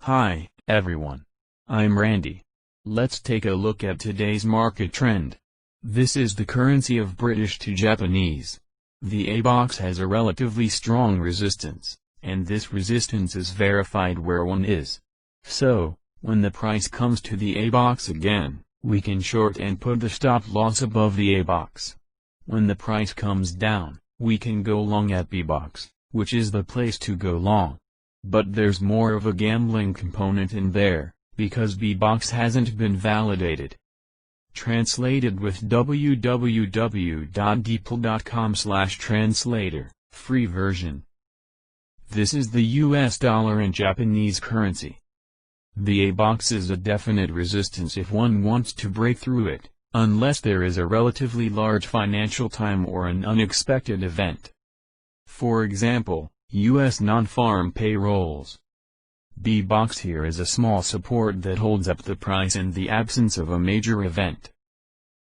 Hi, everyone. I'm Randy. Let's take a look at today's market trend. This is the currency of British to Japanese. The ABOX has a relatively strong resistance, and this resistance is verified where one is. So, when the price comes to the ABOX again, we can short and put the stop loss above the ABOX. When the price comes down, we can go long at BBOX, which is the place to go long. But there's more of a gambling component in there, because BBOX hasn't been validated. Translated with www.deepl.com/translator, free version. This is the US dollar and Japanese currency. The ABOX is a definite resistance if one wants to break through it, unless there is a relatively large financial time or an unexpected event. For example, U.S. non-farm payrolls. BBOX here is a small support that holds up the price in the absence of a major event.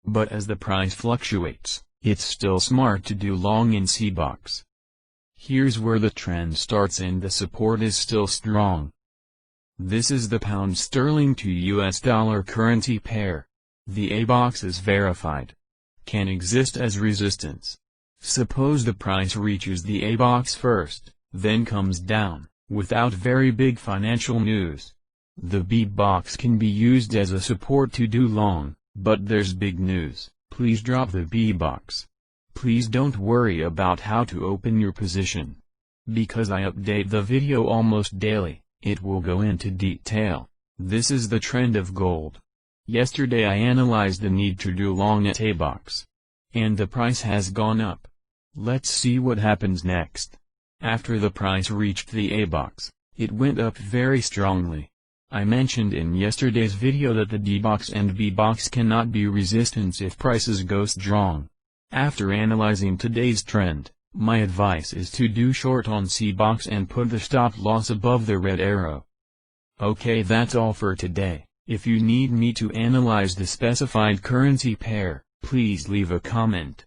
But as the price fluctuates, it's still smart to do long in CBOX. Here's where the trend starts and the support is still strong. This is the pound sterling to US dollar currency pair. The ABOX is verified. Can exist as resistance. Suppose the price reaches the ABOX first, then comes down, without very big financial news. The BBOX can be used as a support to do long, but there's big news. Please drop the BBOX. Please don't worry about how to open your position. Because I update the video almost daily, it will go into detail. This is the trend of gold. Yesterday I analyzed the need to do long at ABOX. And the price has gone up. Let's see what happens next. After the price reached the ABOX, it went up very strongly. I mentioned in yesterday's video that the DBOX and BBOX cannot be resistance if prices go strong. After analyzing today's trend, my advice is to do short on CBOX and put the stop loss above the red arrow. Okay, that's all for today. If you need me to analyze the specified currency pair, please leave a comment.